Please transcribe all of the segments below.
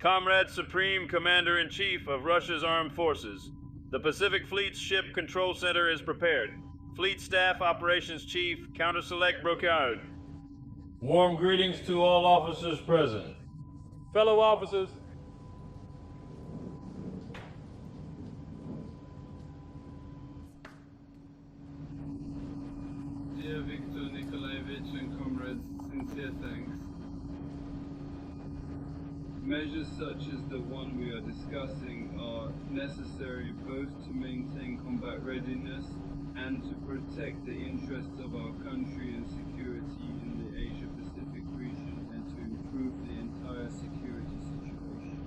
Comrade Supreme Commander-in-Chief of Russia's Armed Forces, the Pacific Fleet's Ship Control Center is prepared. Fleet Staff Operations Chief, Counter-Select Brocard. Warm greetings to all officers present. Fellow officers, Dear Viktor Nikolaevich and comrades, sincere thanks. Measures such as the one we are discussing are necessary both to maintain combat readiness and to protect the interests of our country and security in the Asia-Pacific region and to improve the entire security situation.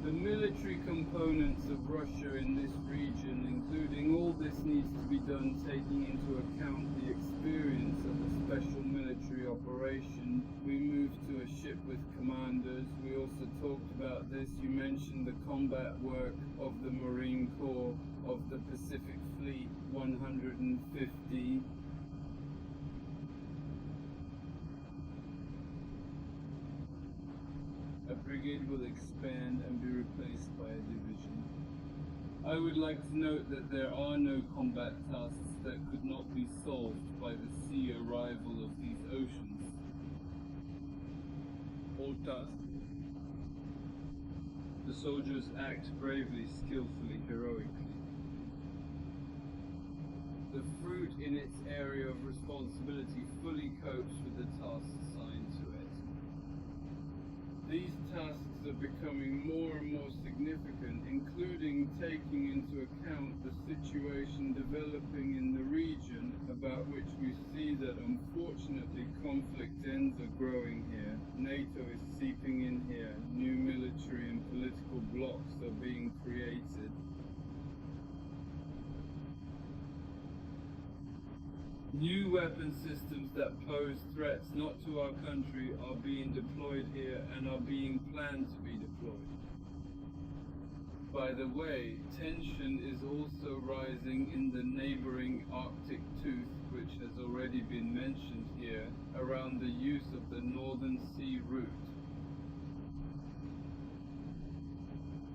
The military components of Russia in this region, including all this, needs to be done taking into account the experience of a special military operation. We moved to a ship with commanders. We also talked about this. You mentioned the combat work of the Marine Corps, of the Pacific Fleet 150. A brigade will expand and be replaced by a division. I would like to note that there are no combat tasks that could not be solved by the sea arrival of these oceans. All tasks. The soldiers act bravely, skillfully, heroically. The fruit in its area of responsibility fully copes with the tasks assigned to it. These tasks are becoming more and more significant, including taking into account the situation developing in the region, about which we see that unfortunately conflict ends are growing here. NATO is seeping in here. New military and political blocs are being created. New weapon systems that pose threats not to our country are being deployed here and are being planned to be deployed. By the way, tension is also rising in the neighboring Arctic Tooth, which has already been mentioned here, around the use of the Northern Sea route.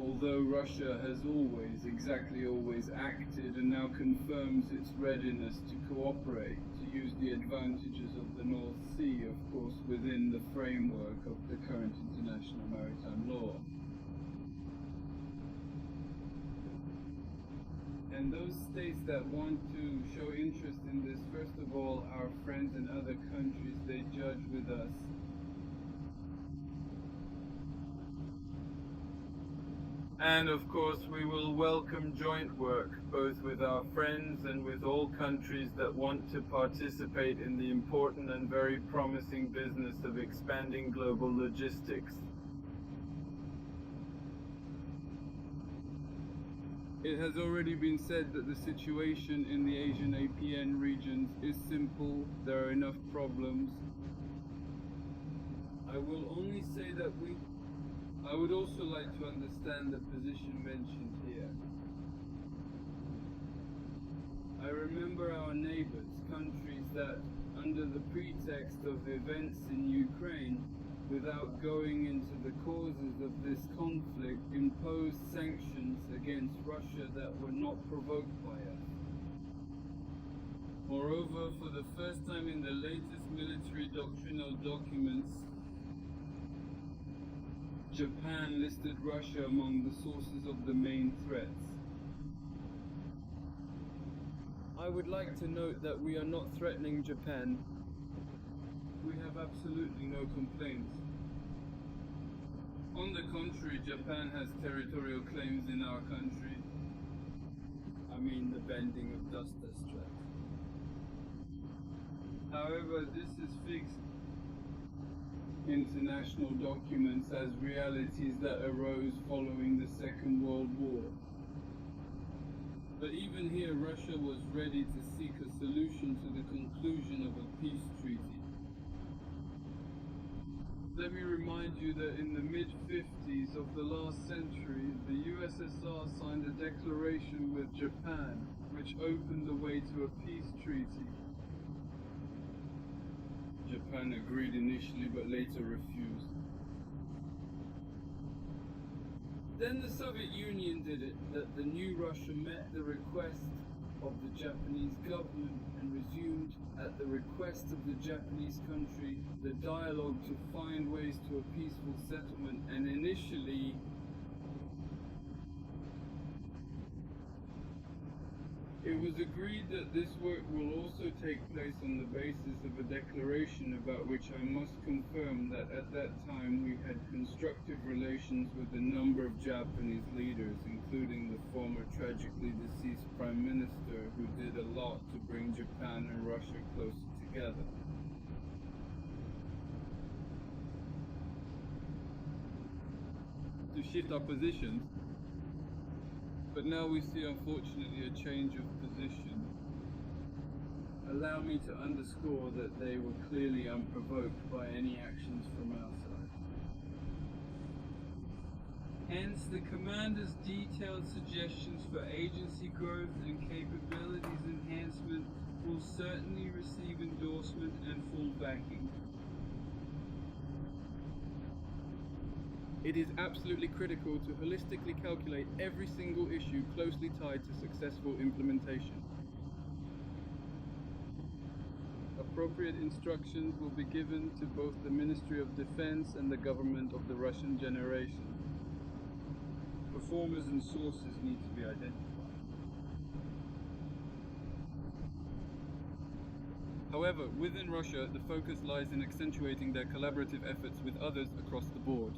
Although Russia has always, exactly always, acted and now confirms its readiness to cooperate, to use the advantages of the North Sea, of course, within the framework of the current international maritime law. And those states that want to show interest in this, first of all, our friends in other countries, they judge with us. And of course, we will welcome joint work, both with our friends and with all countries that want to participate in the important and very promising business of expanding global logistics. It has already been said that the situation in the Asian APN regions is simple. There are enough problems. I will only say that I would also like to understand the position mentioned here. I remember our neighbors, countries that, under the pretext of events in Ukraine, without going into the causes of this conflict, imposed sanctions against Russia that were not provoked by us. Moreover, for the first time in the latest military doctrinal documents, Japan listed Russia among the sources of the main threats. I would like to note that we are not threatening Japan. We have absolutely no complaints. On the contrary, Japan has territorial claims in our country. I mean the bending of Duster Strait. However, this is fixed international documents as realities that arose following the Second World War. But even here, Russia was ready to seek a solution to the conclusion of a peace treaty. Let me remind you that in the mid-50s of the last century, the USSR signed a declaration with Japan, which opened the way to a peace treaty. Japan agreed initially but later refused. Then the Soviet Union did it, that the new Russia met the request of the Japanese government and resumed, at the request of the Japanese country, the dialogue to find ways to a peaceful settlement. And initially, it was agreed that this work will also take place on the basis of a declaration about which I must confirm that at that time we had constructive relations with a number of Japanese leaders, including the former tragically deceased Prime Minister, who did a lot to bring Japan and Russia closer together. To shift our positions, but now we see, unfortunately, a change of position. Allow me to underscore that they were clearly unprovoked by any actions from our side. Hence, the commander's detailed suggestions for agency growth and capabilities enhancement will certainly receive endorsement and full backing. It is absolutely critical to holistically calculate every single issue closely tied to successful implementation. Appropriate instructions will be given to both the Ministry of Defense and the government of the Russian generation. Performers and sources need to be identified. However, within Russia, the focus lies in accentuating their collaborative efforts with others across the board.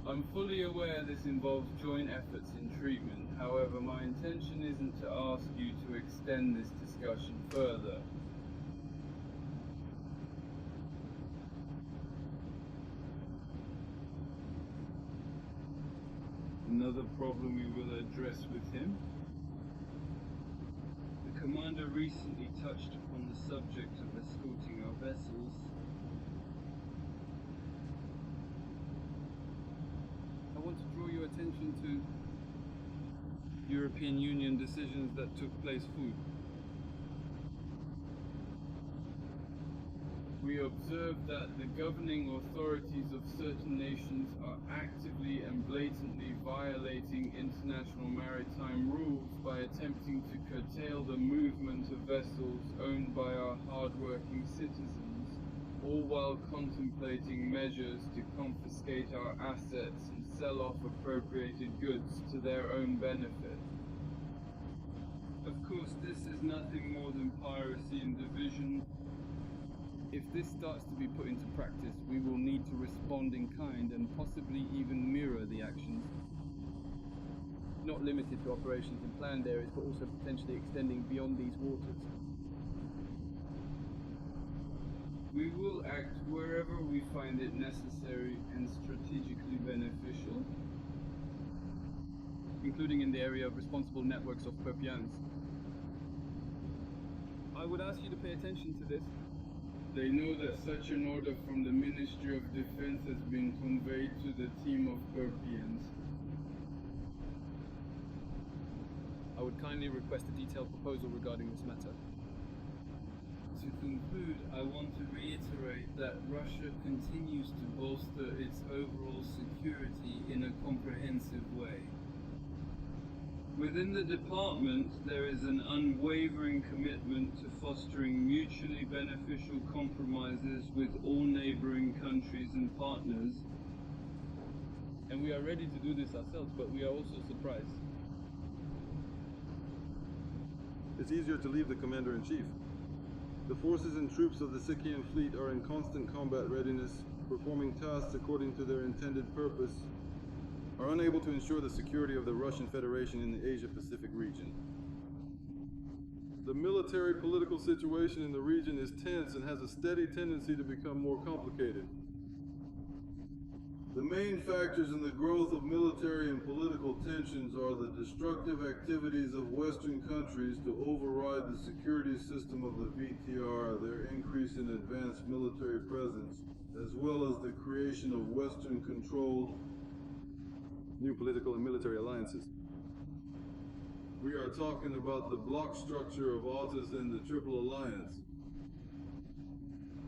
I'm fully aware this involves joint efforts in treatment. However, my intention isn't to ask you to extend this discussion further. Another problem we will address with him. The commander recently touched upon the subject of escorting our vessels. I want to draw your attention to European Union decisions that took place food. We observed that the governing authorities of certain nations are actively and blatantly violating international maritime rules by attempting to curtail the movement of vessels owned by our hard-working citizens, all while contemplating measures to confiscate our assets and sell off appropriated goods to their own benefit. Of course, this is nothing more than piracy and division. If this starts to be put into practice, we will need to respond in kind and possibly even mirror the actions. Not limited to operations in planned areas, but also potentially extending beyond these waters. We will act wherever we find it necessary and strategically beneficial, including in the area of responsible networks of peuplians. I would ask you to pay attention to this. They know that such an order from the Ministry of Defense has been conveyed to the team of peuplians. I would kindly request a detailed proposal regarding this matter. To conclude, I want to reiterate that Russia continues to bolster its overall security in a comprehensive way. Within the department, there is an unwavering commitment to fostering mutually beneficial compromises with all neighboring countries and partners. And we are ready to do this ourselves, but we are also surprised. It's easier to leave the Commander-in-Chief. The forces and troops of the Sikian fleet are in constant combat readiness, performing tasks according to their intended purpose, are unable to ensure the security of the Russian Federation in the Asia-Pacific region. The military-political situation in the region is tense and has a steady tendency to become more complicated. The main factors in the growth of military and political tensions are the destructive activities of Western countries to override the security system of the VTR, their increase in advanced military presence, as well as the creation of Western-controlled new political and military alliances. We are talking about the block structure of AUKUS and the Triple Alliance.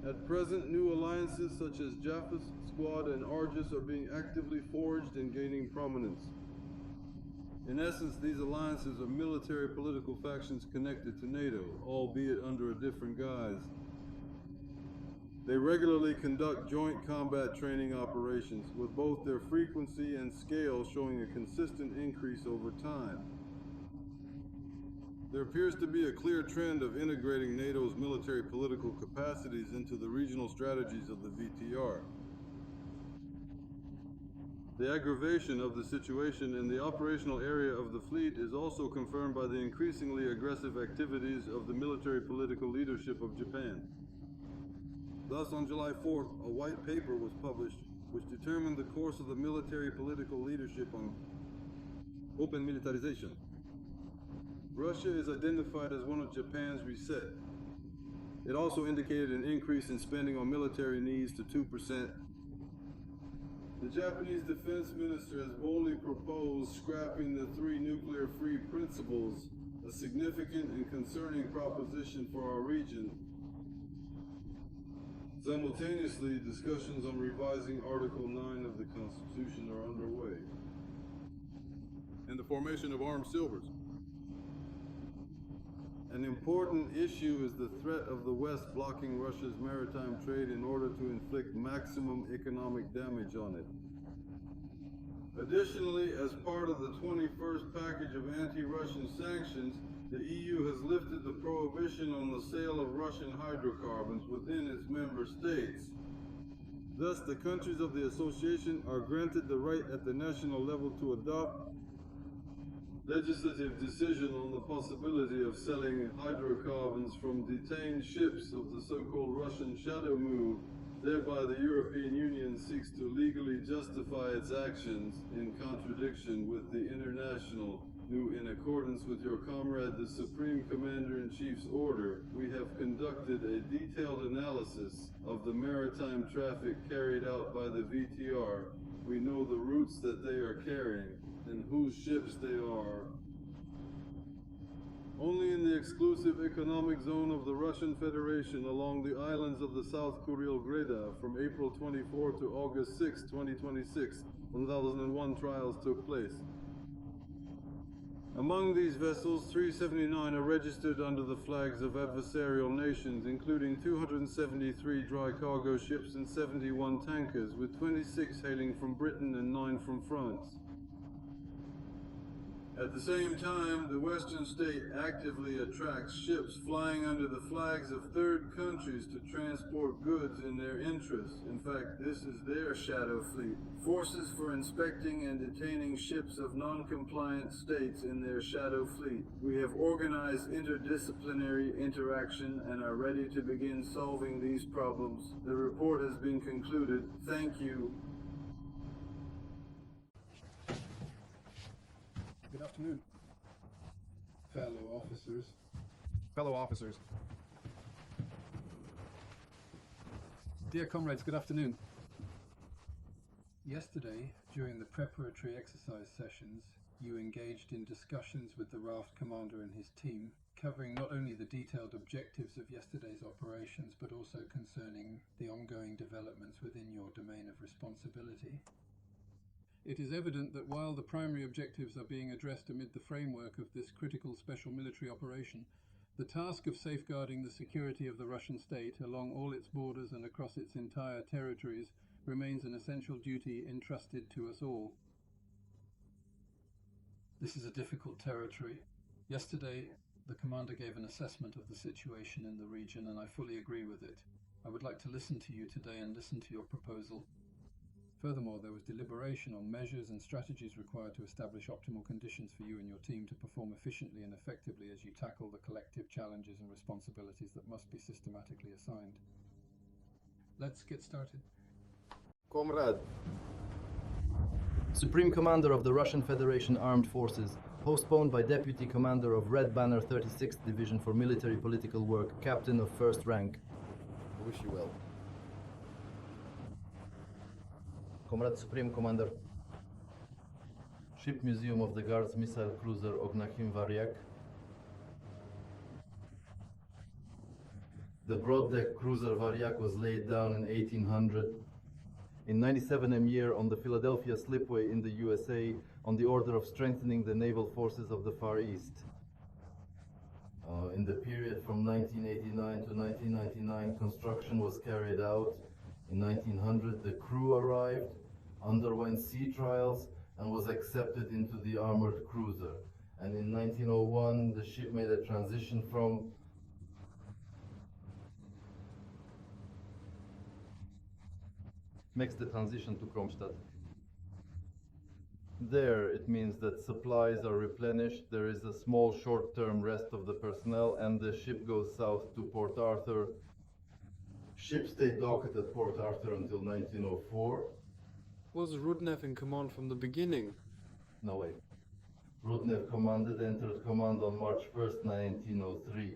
At present, new alliances such as Japhas, Squad, and Argus are being actively forged and gaining prominence. In essence, these alliances are military political factions connected to NATO, albeit under a different guise. They regularly conduct joint combat training operations, with both their frequency and scale showing a consistent increase over time. There appears to be a clear trend of integrating NATO's military political capacities into the regional strategies of the VTR. The aggravation of the situation in the operational area of the fleet is also confirmed by the increasingly aggressive activities of the military political leadership of Japan. Thus, on July 4th, a white paper was published which determined the course of the military political leadership on open militarization. Russia is identified as one of Japan's reset. It also indicated an increase in spending on military needs to 2%. The Japanese defense minister has boldly proposed scrapping the 3 nuclear-free principles, a significant and concerning proposition for our region. Simultaneously, discussions on revising Article 9 of the Constitution are underway. And the formation of armed silvers. An important issue is the threat of the West blocking Russia's maritime trade in order to inflict maximum economic damage on it. Additionally, as part of the 21st package of anti-Russian sanctions, the EU has lifted the prohibition on the sale of Russian hydrocarbons within its member states. Thus, the countries of the association are granted the right at the national level to adopt legislative decision on the possibility of selling hydrocarbons from detained ships of the so-called Russian shadow move. Thereby, the European Union seeks to legally justify its actions in contradiction with the international, who, in accordance with your comrade the Supreme Commander-in-Chief's order, we have conducted a detailed analysis of the maritime traffic carried out by the VTR. We know the routes that they are carrying and whose ships they are. Only in the exclusive economic zone of the Russian Federation along the islands of the South Kuril Greda from April 24 to August 6, 2026, 1001 trials took place. Among these vessels, 379 are registered under the flags of adversarial nations, including 273 dry cargo ships and 71 tankers, with 26 hailing from Britain and 9 from France. At the same time, the Western state actively attracts ships flying under the flags of third countries to transport goods in their interests. In fact, this is their shadow fleet. Forces for inspecting and detaining ships of non-compliant states in their shadow fleet. We have organized interdisciplinary interaction and are ready to begin solving these problems. The report has been concluded. Thank you. Good afternoon, fellow officers. Dear comrades, good afternoon. Yesterday, during the preparatory exercise sessions, you engaged in discussions with the raft commander and his team, covering not only the detailed objectives of yesterday's operations, but also concerning the ongoing developments within your domain of responsibility. It is evident that while the primary objectives are being addressed amid the framework of this critical special military operation, the task of safeguarding the security of the Russian state along all its borders and across its entire territories remains an essential duty entrusted to us all. This is a difficult territory. Yesterday, the commander gave an assessment of the situation in the region, and I fully agree with it. I would like to listen to you today and listen to your proposal. Furthermore, there was deliberation on measures and strategies required to establish optimal conditions for you and your team to perform efficiently and effectively as you tackle the collective challenges and responsibilities that must be systematically assigned. Let's get started. Comrade. Supreme Commander of the Russian Federation Armed Forces, postponed by Deputy Commander of Red Banner 36th Division for Military Political Work, Captain of First Rank. I wish you well. Comrade Supreme Commander. Ship Museum of the Guards missile cruiser Varyag. The broad-deck cruiser Varyag was laid down in 1800. In 97 year on the Philadelphia Slipway in the USA on the order of strengthening the naval forces of the Far East. In the period from 1989 to 1999, construction was carried out. In 1900, the crew arrived, underwent sea trials, and was accepted into the armored cruiser. And in 1901, the ship made a transition from makes the transition to Kronstadt. There, it means that supplies are replenished, there is a small short-term rest of the personnel, and the ship goes south to Port Arthur. Ship stayed docked at Port Arthur until 1904. Was Rudnev in command from the beginning? No way. Rudnev entered command on March 1st, 1903.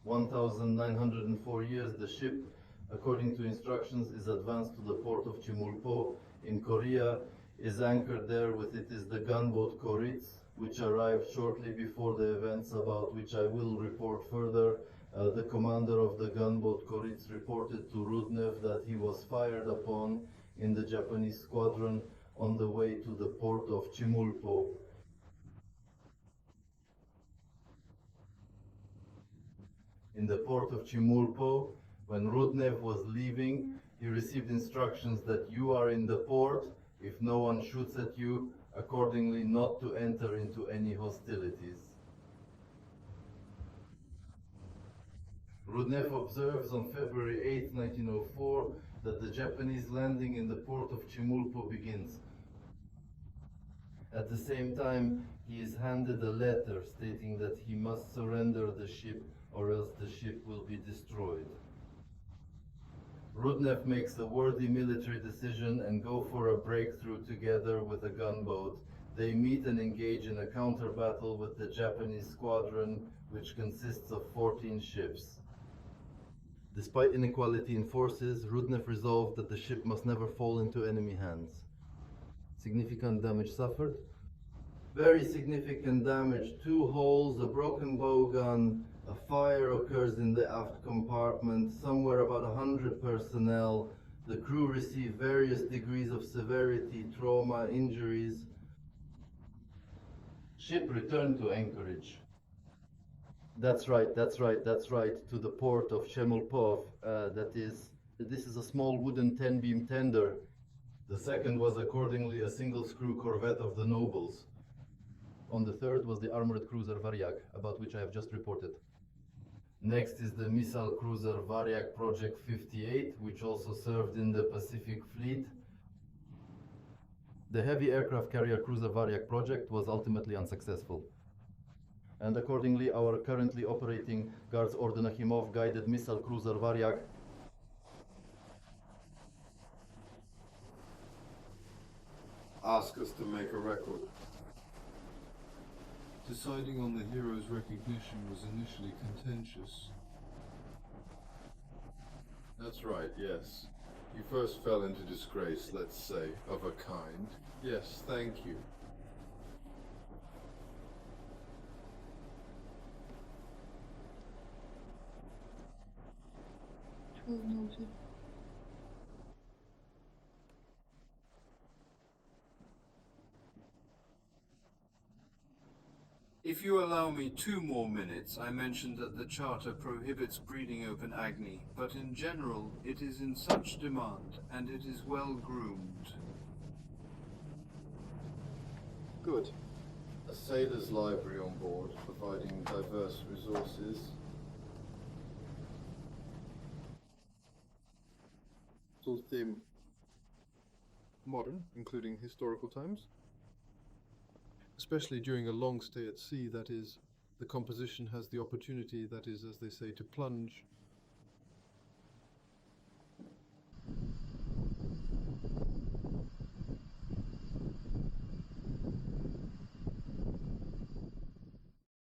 1,904 years, the ship, according to instructions, is advanced to the port of Chimulpo in Korea, is anchored there with it is the gunboat Koritz, which arrived shortly before the events about which I will report further. The commander of the gunboat Koritz reported to Rudnev that he was fired upon in the Japanese squadron on the way to the port of Chimulpo. In the port of Chimulpo, when Rudnev was leaving, he received instructions that you are in the port, if no one shoots at you, accordingly not to enter into any hostilities. Rudnev observes on February 8, 1904, that the Japanese landing in the port of Chimulpo begins. At the same time, he is handed a letter stating that he must surrender the ship or else the ship will be destroyed. Rudnev makes a worthy military decision and go for a breakthrough together with a gunboat. They meet and engage in a counter battle with the Japanese squadron, which consists of 14 ships. Despite inequality in forces, Rudnev resolved that the ship must never fall into enemy hands. Significant damage suffered. Very significant damage, 2 holes, a broken bow gun, a fire occurs in the aft compartment, somewhere about 100 personnel. The crew receive various degrees of severity, trauma, injuries. Ship returned to anchorage. That's right, to the port of Chemulpov. This is a small wooden 10-beam tender. The second was accordingly a single-screw corvette of the nobles. On the third was the armored cruiser Varyag, about which I have just reported. Next is the missile cruiser Varyag Project 58, which also served in the Pacific Fleet. The heavy aircraft carrier cruiser Varyag project was ultimately unsuccessful. And accordingly, our currently operating Guards Ordenachimov guided missile cruiser Varyag ask us to make a record. Deciding on the hero's recognition was initially contentious. That's right, yes. You first fell into disgrace, let's say, of a kind. Yes, thank you. Noted. If you allow me 2 more minutes, I mentioned that the Charter prohibits breeding open Agni, but in general it is in such demand, and it is well groomed. Good. A sailor's library on board, providing diverse resources. Full theme. Modern, including historical times. Especially during a long stay at sea, that is, the composition has the opportunity, that is, as they say, to plunge